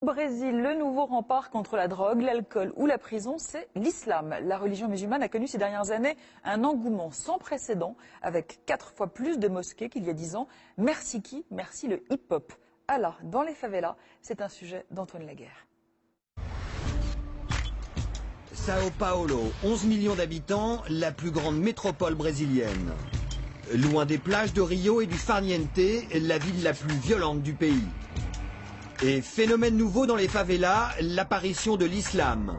Au Brésil, le nouveau rempart contre la drogue, l'alcool ou la prison, c'est l'islam. La religion musulmane a connu ces dernières années un engouement sans précédent, avec 4 fois plus de mosquées qu'il y a 10 ans. Merci qui? Merci le hip-hop. Allah dans les favelas, c'est un sujet d'Antoine Laguerre. Sao Paulo, 11 millions d'habitants, la plus grande métropole brésilienne. Loin des plages de Rio et du Farniente, la ville la plus violente du pays. Et phénomène nouveau dans les favelas, l'apparition de l'islam.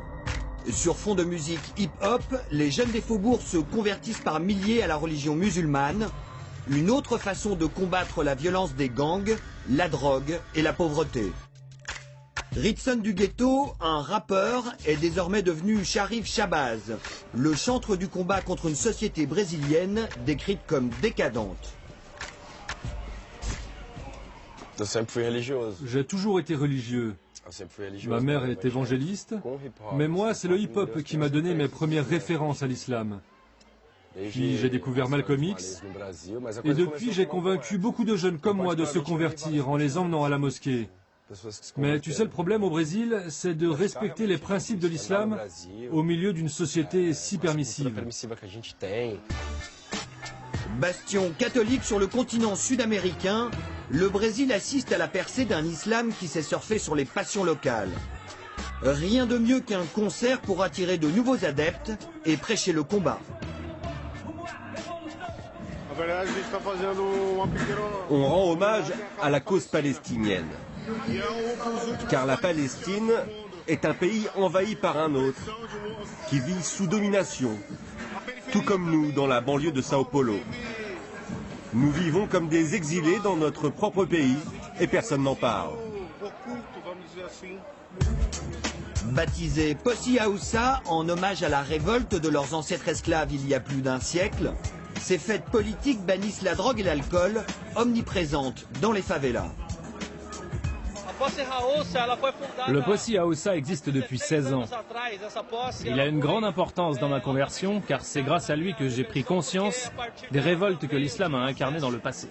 Sur fond de musique hip-hop, les jeunes des faubourgs se convertissent par milliers à la religion musulmane. Une autre façon de combattre la violence des gangs, la drogue et la pauvreté. Ritson du ghetto, un rappeur, est désormais devenu Sharif Shabazz, le chantre du combat contre une société brésilienne décrite comme décadente. J'ai toujours été religieux. Ma mère est évangéliste, mais moi, c'est le hip-hop qui m'a donné mes premières références à l'islam. Puis j'ai découvert Malcolm X, et depuis j'ai convaincu beaucoup de jeunes comme moi de se convertir en les emmenant à la mosquée. Mais tu sais, le problème au Brésil, c'est de respecter les principes de l'islam au milieu d'une société si permissive. Bastion catholique sur le continent sud-américain, le Brésil assiste à la percée d'un islam qui s'est surfé sur les passions locales. Rien de mieux qu'un concert pour attirer de nouveaux adeptes et prêcher le combat. On rend hommage à la cause palestinienne. Car la Palestine est un pays envahi par un autre, qui vit sous domination, tout comme nous dans la banlieue de Sao Paulo. Nous vivons comme des exilés dans notre propre pays et personne n'en parle. Baptisé Posse Aoussa en hommage à la révolte de leurs ancêtres esclaves il y a plus d'un siècle, ces fêtes politiques bannissent la drogue et l'alcool, omniprésentes dans les favelas. Le Posse Aoussa existe depuis 16 ans. Il a une grande importance dans ma conversion, car c'est grâce à lui que j'ai pris conscience des révoltes que l'islam a incarnées dans le passé.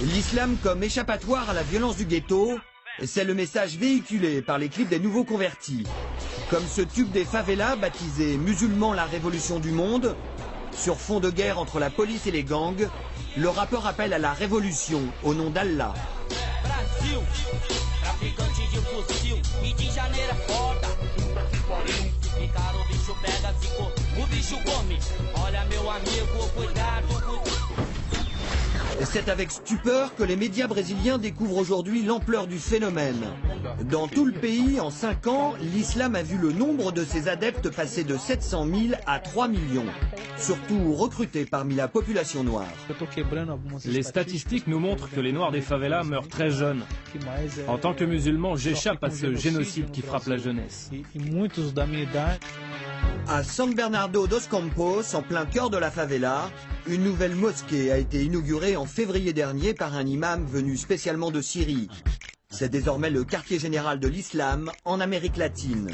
L'islam comme échappatoire à la violence du ghetto, c'est le message véhiculé par les clips des nouveaux convertis. Comme ce tube des favelas baptisé « Musulmans, la révolution du monde », sur fond de guerre entre la police et les gangs, le rappeur appelle à la révolution au nom d'Allah. C'est avec stupeur que les médias brésiliens découvrent aujourd'hui l'ampleur du phénomène. Dans tout le pays, en 5 ans, l'islam a vu le nombre de ses adeptes passer de 700 000 à 3 millions, surtout recrutés parmi la population noire. Les statistiques nous montrent que les Noirs des favelas meurent très jeunes. En tant que musulman, j'échappe à ce génocide qui frappe la jeunesse. À San Bernardo dos Campos, en plein cœur de la favela, une nouvelle mosquée a été inaugurée en février dernier par un imam venu spécialement de Syrie. C'est désormais le quartier général de l'islam en Amérique latine.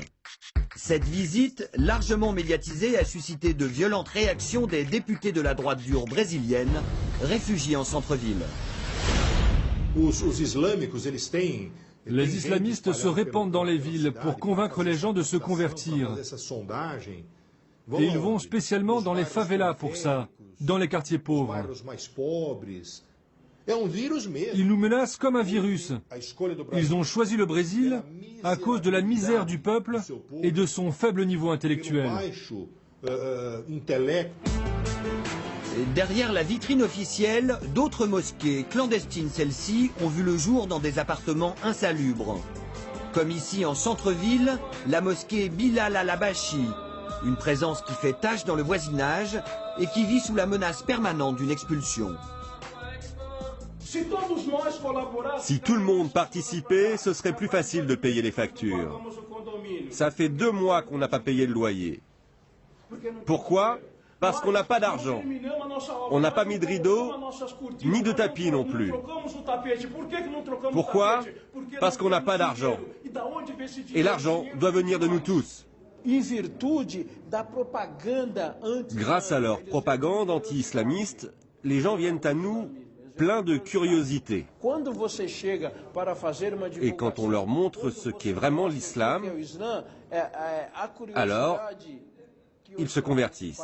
Cette visite, largement médiatisée, a suscité de violentes réactions des députés de la droite dure brésilienne, réfugiés en centre-ville. Les islamistes se répandent dans les villes pour convaincre les gens de se convertir. Et ils vont spécialement dans les favelas pour ça, dans les quartiers pauvres. Ils nous menacent comme un virus. Ils ont choisi le Brésil à cause de la misère du peuple et de son faible niveau intellectuel. Derrière la vitrine officielle, d'autres mosquées, clandestines celles-ci, ont vu le jour dans des appartements insalubres. Comme ici en centre-ville, la mosquée Bilal al-Habashi, une présence qui fait tache dans le voisinage et qui vit sous la menace permanente d'une expulsion. Si tout le monde participait, ce serait plus facile de payer les factures. Ça fait 2 mois qu'on n'a pas payé le loyer. Pourquoi ? Parce qu'on n'a pas d'argent. On n'a pas mis de rideau, ni de tapis non plus. Pourquoi? Parce qu'on n'a pas d'argent. Et l'argent doit venir de nous tous. Grâce à leur propagande anti-islamiste, les gens viennent à nous pleins de curiosité. Et quand on leur montre ce qu'est vraiment l'islam, alors ils se convertissent.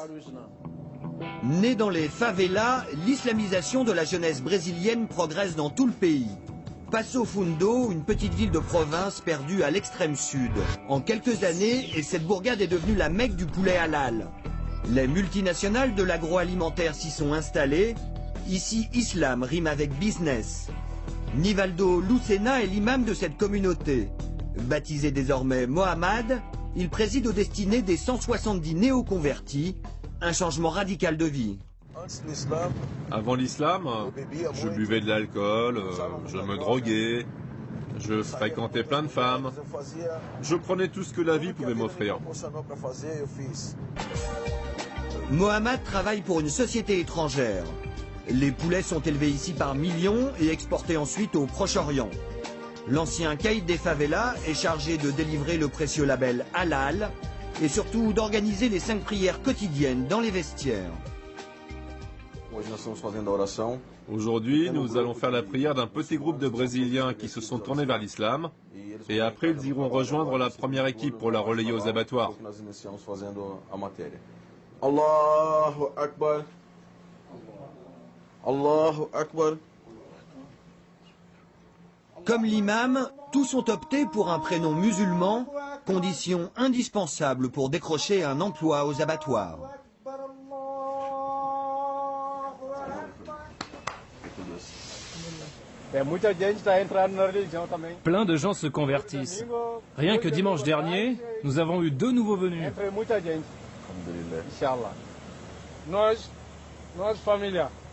Né dans les favelas, l'islamisation de la jeunesse brésilienne progresse dans tout le pays. Passo Fundo, une petite ville de province perdue à l'extrême sud. En quelques années, cette bourgade est devenue la Mecque du poulet halal. Les multinationales de l'agroalimentaire s'y sont installées. Ici, islam rime avec business. Nivaldo Lucena est l'imam de cette communauté. Baptisé désormais Mohamed, il préside aux destinées des 170 néo-convertis, un changement radical de vie. Avant l'islam, je buvais de l'alcool, je me droguais, je fréquentais plein de femmes, je prenais tout ce que la vie pouvait m'offrir. Mohamed travaille pour une société étrangère. Les poulets sont élevés ici par millions et exportés ensuite au Proche-Orient. L'ancien caïd des favelas est chargé de délivrer le précieux label halal et surtout d'organiser les 5 prières quotidiennes dans les vestiaires. Aujourd'hui, nous allons faire la prière d'un petit groupe de Brésiliens qui se sont tournés vers l'islam et après ils iront rejoindre la première équipe pour la relayer aux abattoirs. Allahu Akbar. Allahu Akbar. Comme l'imam, tous ont opté pour un prénom musulman, condition indispensable pour décrocher un emploi aux abattoirs. Plein de gens se convertissent. Rien que dimanche dernier, nous avons eu 2 nouveaux venus.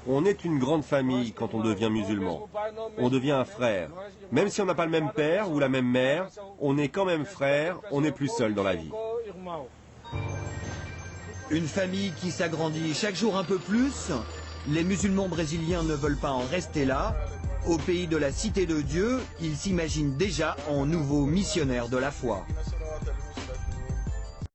On est une grande famille quand on devient musulman. On devient un frère. Même si on n'a pas le même père ou la même mère, on est quand même frère, on n'est plus seul dans la vie. Une famille qui s'agrandit chaque jour un peu plus. Les musulmans brésiliens ne veulent pas en rester là. Au pays de la Cité de Dieu, ils s'imaginent déjà en nouveaux missionnaires de la foi.